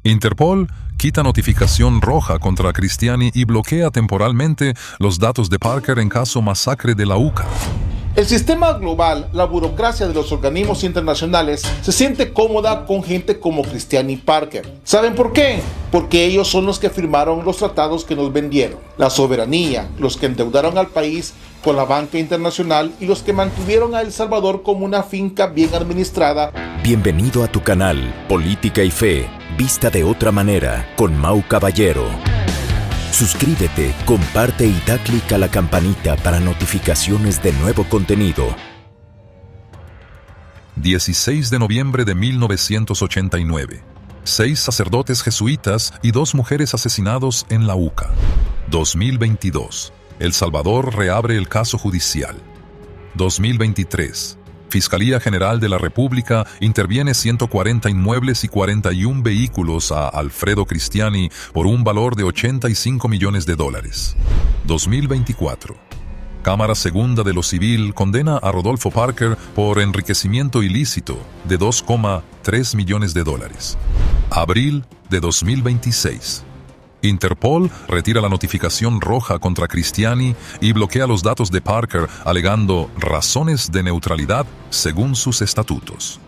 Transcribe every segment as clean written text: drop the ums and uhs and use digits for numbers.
Interpol quita notificación roja contra Cristiani y bloquea temporalmente los datos de Parker en caso masacre de la UCA. El sistema global, la burocracia de los organismos internacionales, se siente cómoda con gente como Cristiani y Parker. ¿Saben por qué? Porque ellos son los que firmaron los tratados que nos vendieron. La soberanía, los que endeudaron al país con la banca internacional y los que mantuvieron a El Salvador como una finca bien administrada. Bienvenido a tu canal Política y Fe, vista de otra manera, con Mau Caballero. Suscríbete, comparte y da clic a la campanita para notificaciones de nuevo contenido. 16 de noviembre de 1989. 6 sacerdotes jesuitas y 2 mujeres asesinados en la UCA. 2022. El Salvador reabre el caso judicial. 2023. Fiscalía General de la República interviene 140 inmuebles y 41 vehículos a Alfredo Cristiani por un valor de $85 millones. 2024. Cámara Segunda de lo Civil condena a Rodolfo Parker por enriquecimiento ilícito de $2,3 millones. Abril de 2026. Interpol retira la notificación roja contra Cristiani y bloquea los datos de Parker alegando razones de neutralidad según sus estatutos.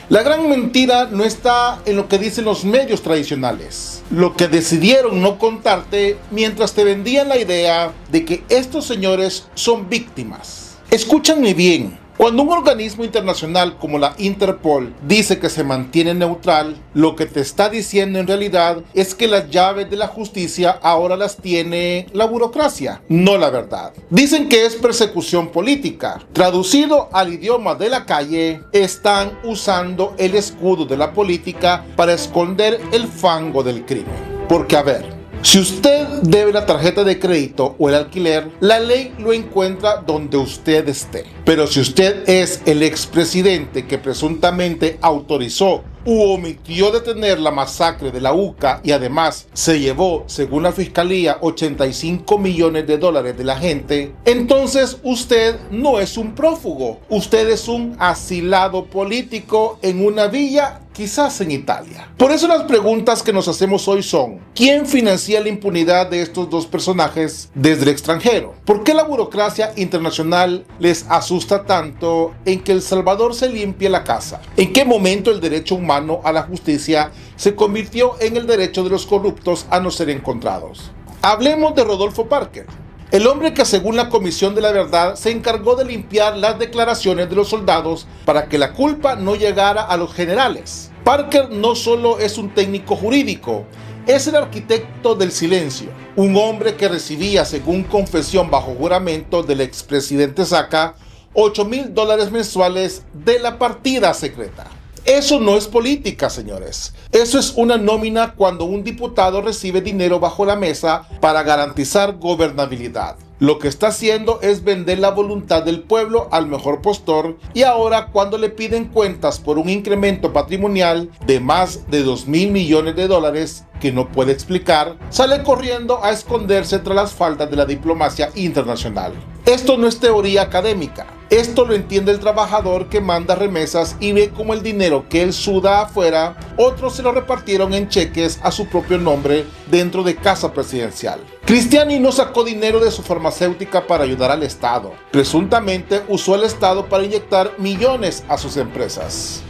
La gran mentira no está en lo que dicen los medios tradicionales, lo que decidieron no contarte mientras te vendían la idea de que estos señores son víctimas. Escúchanme bien. Cuando un organismo internacional como la Interpol dice que se mantiene neutral, lo que te está diciendo en realidad es que las llaves de la justicia ahora las tiene la burocracia, no la verdad. Dicen que es persecución política. Traducido al idioma de la calle, están usando el escudo de la política para esconder el fango del crimen. Porque a ver, si usted debe la tarjeta de crédito o el alquiler, la ley lo encuentra donde usted esté. Pero si usted es el expresidente que presuntamente autorizó u omitió detener la masacre de la UCA y además se llevó, según la fiscalía, $85 millones de la gente, entonces usted no es un prófugo, usted es un asilado político en una villa, quizás en Italia. Por eso las preguntas que nos hacemos hoy son: ¿quién financia la impunidad de estos dos personajes desde el extranjero? ¿Por qué la burocracia internacional les asusta tanto en que El Salvador se limpie la casa? ¿En qué momento el derecho humano a la justicia se convirtió en el derecho de los corruptos a no ser encontrados? Hablemos de Rodolfo Parker, el hombre que según la Comisión de la Verdad se encargó de limpiar las declaraciones de los soldados para que la culpa no llegara a los generales. Parker no solo es un técnico jurídico, es el arquitecto del silencio, un hombre que recibía, según confesión bajo juramento del expresidente Saca, $8,000 mensuales de la partida secreta. Eso no es política, señores. Eso es una nómina cuando un diputado recibe dinero bajo la mesa para garantizar gobernabilidad. Lo que está haciendo es vender la voluntad del pueblo al mejor postor, y ahora cuando le piden cuentas por un incremento patrimonial de más de $2,000 millones que no puede explicar, sale corriendo a esconderse tras las faldas de la diplomacia internacional. Esto no es teoría académica. Esto lo entiende el trabajador que manda remesas y ve cómo el dinero que él suda afuera, otros se lo repartieron en cheques a su propio nombre dentro de Casa Presidencial. Cristiani no sacó dinero de su farmacéutica para ayudar al Estado. Presuntamente usó el Estado para inyectar millones a sus empresas.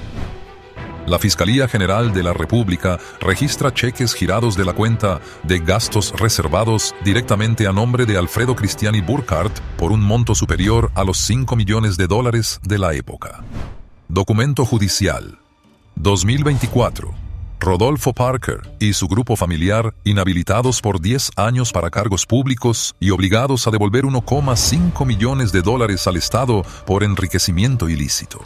La Fiscalía General de la República registra cheques girados de la cuenta de gastos reservados directamente a nombre de Alfredo Cristiani Burkhardt por un monto superior a los $5 millones de la época. Documento judicial. 2024. Rodolfo Parker y su grupo familiar inhabilitados por 10 años para cargos públicos y obligados a devolver $1,5 millones al Estado por enriquecimiento ilícito.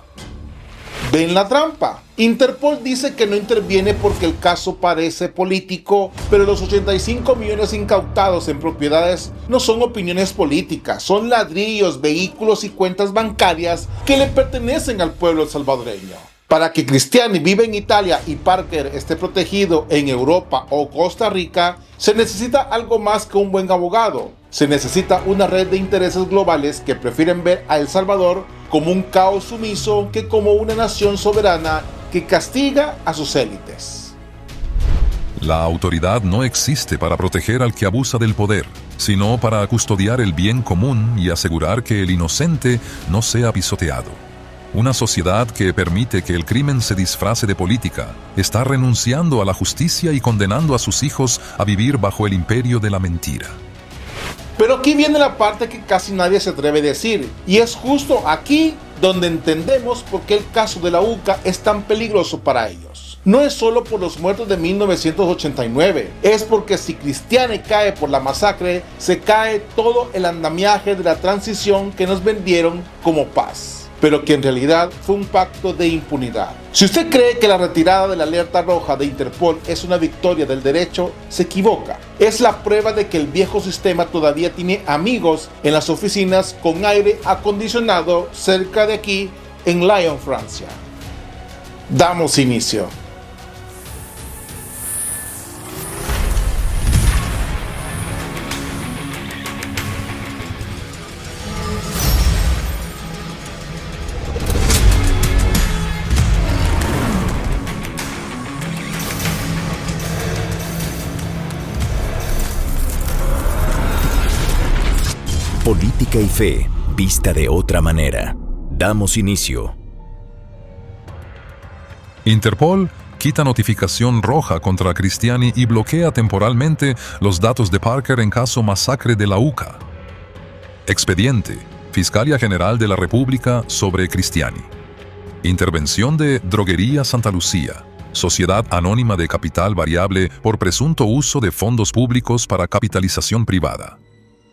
¿Ven la trampa? Interpol dice que no interviene porque el caso parece político, pero los 85 millones incautados en propiedades no son opiniones políticas, son ladrillos, vehículos y cuentas bancarias que le pertenecen al pueblo salvadoreño. Para que Cristiani viva en Italia y Parker esté protegido en Europa o Costa Rica, se necesita algo más que un buen abogado. Se necesita una red de intereses globales que prefieren ver a El Salvador como un caos sumiso que como una nación soberana que castiga a sus élites. La autoridad no existe para proteger al que abusa del poder, sino para custodiar el bien común y asegurar que el inocente no sea pisoteado. Una sociedad que permite que el crimen se disfrace de política está renunciando a la justicia y condenando a sus hijos a vivir bajo el imperio de la mentira. Pero aquí viene la parte que casi nadie se atreve a decir, y es justo aquí donde entendemos por qué el caso de la UCA es tan peligroso para ellos. No es solo por los muertos de 1989, es porque si Cristiani cae por la masacre, se cae todo el andamiaje de la transición que nos vendieron como paz, pero que en realidad fue un pacto de impunidad. Si usted cree que la retirada de la alerta roja de Interpol es una victoria del derecho, se equivoca. Es la prueba de que el viejo sistema todavía tiene amigos en las oficinas con aire acondicionado cerca de aquí en Lyon, Francia. Damos inicio. Política y fe, vista de otra manera. Damos inicio. Interpol quita notificación roja contra Cristiani y bloquea temporalmente los datos de Parker en caso masacre de la UCA. Expediente: Fiscalía General de la República sobre Cristiani. Intervención de Droguería Santa Lucía, sociedad anónima de capital variable por presunto uso de fondos públicos para capitalización privada.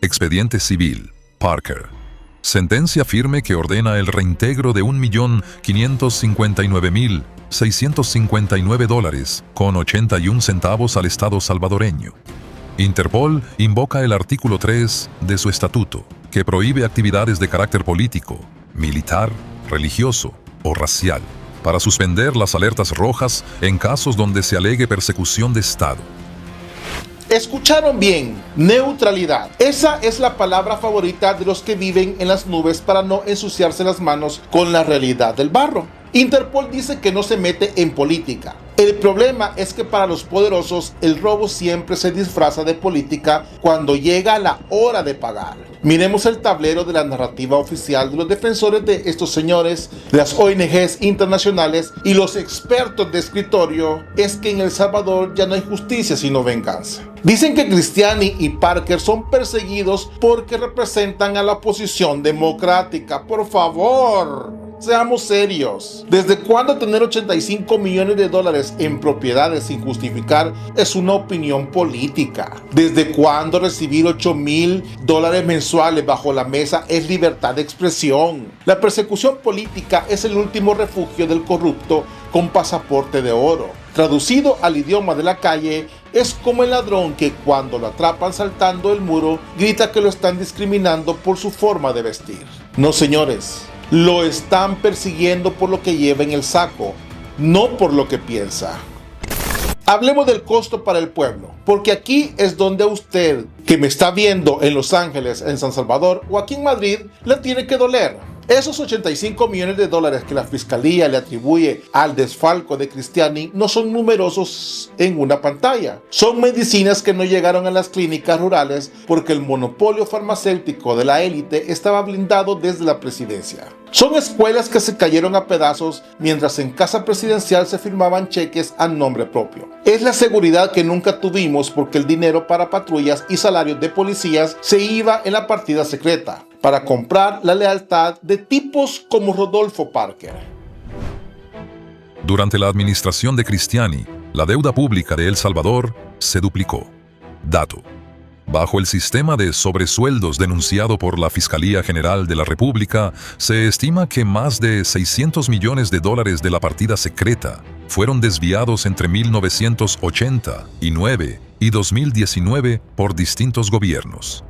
Expediente civil: Parker. Sentencia firme que ordena el reintegro de $1.559.659.81 al Estado salvadoreño. Interpol invoca el artículo 3 de su estatuto, que prohíbe actividades de carácter político, militar, religioso o racial, para suspender las alertas rojas en casos donde se alegue persecución de Estado. Escucharon bien, neutralidad. Esa es la palabra favorita de los que viven en las nubes para no ensuciarse las manos con la realidad del barro. Interpol dice que no se mete en política. El problema es que para los poderosos el robo siempre se disfraza de política cuando llega la hora de pagar. Miremos el tablero de la narrativa oficial de los defensores de estos señores, de las ONGs internacionales y los expertos de escritorio. Es que en El Salvador ya no hay justicia sino venganza. Dicen que Cristiani y Parker son perseguidos porque representan a la oposición democrática. Por favor, seamos serios. ¿Desde cuándo tener $85 millones en propiedades sin justificar es una opinión política? ¿Desde cuándo recibir $8,000 mensuales bajo la mesa es libertad de expresión? La persecución política es el último refugio del corrupto con pasaporte de oro. Traducido al idioma de la calle, es como el ladrón que cuando lo atrapan saltando el muro, grita que lo están discriminando por su forma de vestir. No, señores, lo están persiguiendo por lo que lleva en el saco, no por lo que piensa. Hablemos del costo para el pueblo, porque aquí es donde a usted, que me está viendo en Los Ángeles, en San Salvador o aquí en Madrid, le tiene que doler. Esos $85 millones que la Fiscalía le atribuye al desfalco de Cristiani no son numerosos en una pantalla. Son medicinas que no llegaron a las clínicas rurales porque el monopolio farmacéutico de la élite estaba blindado desde la presidencia. Son escuelas que se cayeron a pedazos mientras en casa presidencial se firmaban cheques a nombre propio. Es la seguridad que nunca tuvimos porque el dinero para patrullas y salarios de policías se iba en la partida secreta para comprar la lealtad de tipos como Rodolfo Parker. Durante la administración de Cristiani, la deuda pública de El Salvador se duplicó. Dato: bajo el sistema de sobresueldos denunciado por la Fiscalía General de la República, se estima que más de $600 millones de la partida secreta fueron desviados entre 1989 y 2019 por distintos gobiernos.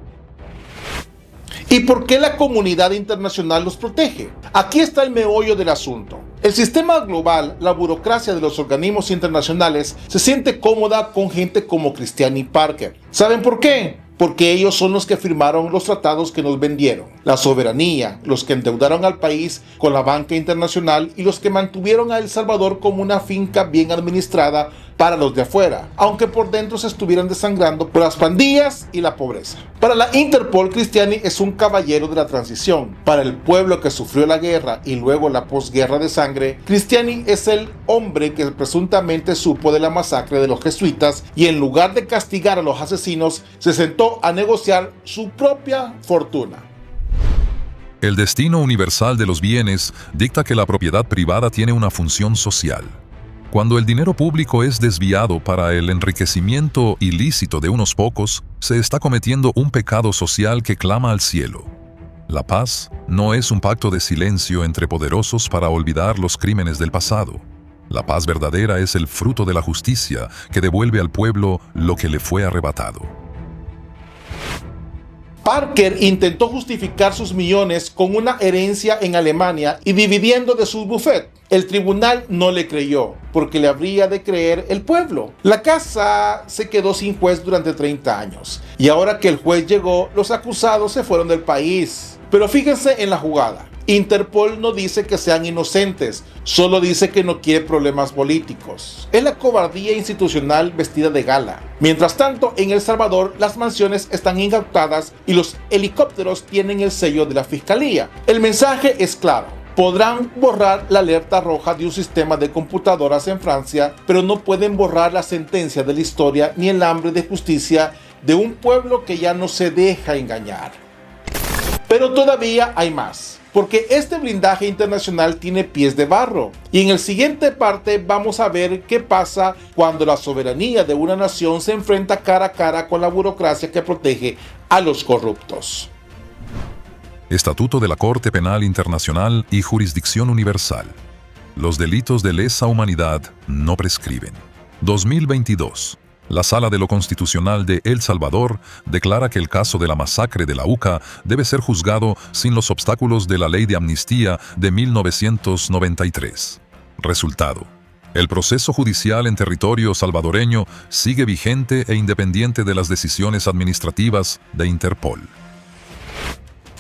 ¿Y por qué la comunidad internacional los protege? Aquí está el meollo del asunto. El sistema global, la burocracia de los organismos internacionales, se siente cómoda con gente como Cristiani y Parker. ¿Saben por qué? Porque ellos son los que firmaron los tratados que nos vendieron. La soberanía, los que endeudaron al país con la banca internacional y los que mantuvieron a El Salvador como una finca bien administrada para los de afuera, aunque por dentro se estuvieran desangrando por las pandillas y la pobreza. Para la Interpol, Cristiani es un caballero de la transición. Para el pueblo que sufrió la guerra y luego la posguerra de sangre, Cristiani es el hombre que presuntamente supo de la masacre de los jesuitas y en lugar de castigar a los asesinos, se sentó a negociar su propia fortuna. El destino universal de los bienes dicta que la propiedad privada tiene una función social. Cuando el dinero público es desviado para el enriquecimiento ilícito de unos pocos, se está cometiendo un pecado social que clama al cielo. La paz no es un pacto de silencio entre poderosos para olvidar los crímenes del pasado. La paz verdadera es el fruto de la justicia que devuelve al pueblo lo que le fue arrebatado. Parker intentó justificar sus millones con una herencia en Alemania y dividiendo de su buffet. El tribunal no le creyó, porque le habría de creer el pueblo. La casa se quedó sin juez durante 30 años, y ahora que el juez llegó, los acusados se fueron del país. Pero fíjense en la jugada. Interpol no dice que sean inocentes, solo dice que no quiere problemas políticos. Es la cobardía institucional vestida de gala. Mientras tanto, en El Salvador, las mansiones están incautadas y los helicópteros tienen el sello de la fiscalía. El mensaje es claro. Podrán borrar la alerta roja de un sistema de computadoras en Francia, pero no pueden borrar la sentencia de la historia ni el hambre de justicia de un pueblo que ya no se deja engañar. Pero todavía hay más, porque este blindaje internacional tiene pies de barro. Y en el siguiente parte vamos a ver qué pasa cuando la soberanía de una nación se enfrenta cara a cara con la burocracia que protege a los corruptos. Estatuto de la Corte Penal Internacional y Jurisdicción Universal. Los delitos de lesa humanidad no prescriben. 2022. La Sala de lo Constitucional de El Salvador declara que el caso de la masacre de la UCA debe ser juzgado sin los obstáculos de la Ley de Amnistía de 1993. Resultado. El proceso judicial en territorio salvadoreño sigue vigente e independiente de las decisiones administrativas de Interpol.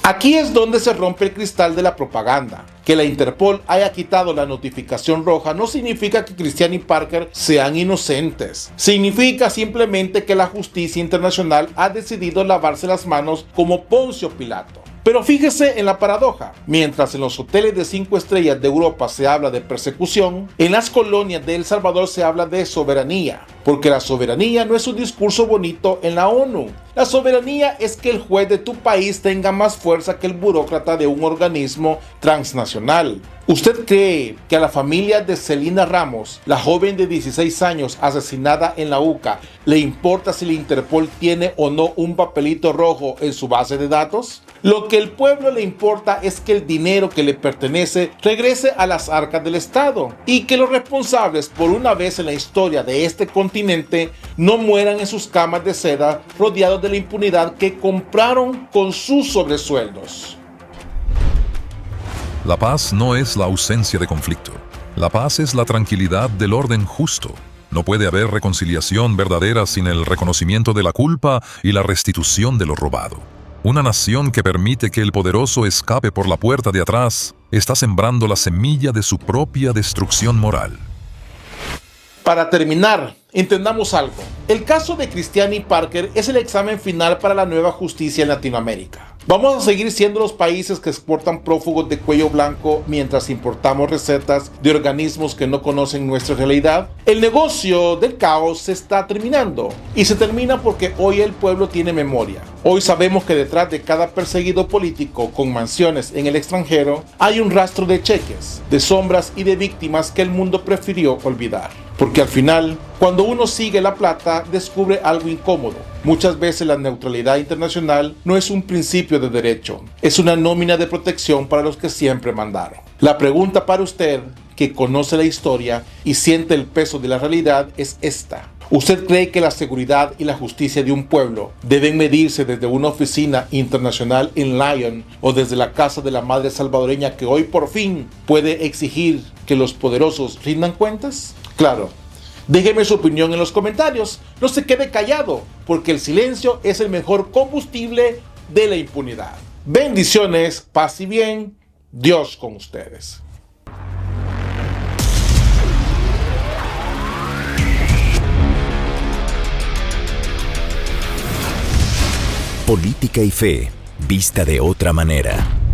Aquí es donde se rompe el cristal de la propaganda. Que la Interpol haya quitado la notificación roja no significa que Cristiani y Parker sean inocentes. Significa simplemente que la justicia internacional ha decidido lavarse las manos como Poncio Pilato. Pero fíjese en la paradoja. Mientras en los hoteles de 5 estrellas de Europa se habla de persecución, en las colonias de El Salvador se habla de soberanía. Porque la soberanía no es un discurso bonito en la ONU. La soberanía es que el juez de tu país tenga más fuerza que el burócrata de un organismo transnacional. ¿Usted cree que a la familia de Celina Ramos, la joven de 16 años asesinada en la UCA, le importa si la Interpol tiene o no un papelito rojo en su base de datos? Lo que el pueblo le importa es que el dinero que le pertenece regrese a las arcas del Estado y que los responsables, por una vez en la historia de este continente, no mueran en sus camas de seda rodeados de la impunidad que compraron con sus sobresueldos. La paz no es la ausencia de conflicto. La paz es la tranquilidad del orden justo. No puede haber reconciliación verdadera sin el reconocimiento de la culpa y la restitución de lo robado. Una nación que permite que el poderoso escape por la puerta de atrás está sembrando la semilla de su propia destrucción moral. Para terminar, entendamos algo. El caso de Cristiani y Parker es el examen final para la nueva justicia en Latinoamérica. ¿Vamos a seguir siendo los países que exportan prófugos de cuello blanco mientras importamos recetas de organismos que no conocen nuestra realidad? El negocio del caos se está terminando y se termina porque hoy el pueblo tiene memoria. Hoy sabemos que detrás de cada perseguido político con mansiones en el extranjero hay un rastro de cheques, de sombras y de víctimas que el mundo prefirió olvidar. Porque al final, cuando uno sigue la plata, descubre algo incómodo. Muchas veces la neutralidad internacional no es un principio de derecho, es una nómina de protección para los que siempre mandaron. La pregunta para usted, que conoce la historia y siente el peso de la realidad, es esta. ¿Usted cree que la seguridad y la justicia de un pueblo deben medirse desde una oficina internacional en Lyon o desde la casa de la madre salvadoreña que hoy por fin puede exigir que los poderosos rindan cuentas? Claro. Déjeme su opinión en los comentarios. No se quede callado, porque el silencio es el mejor combustible de la impunidad. Bendiciones, paz y bien. Dios con ustedes. Política y Fe, vista de otra manera.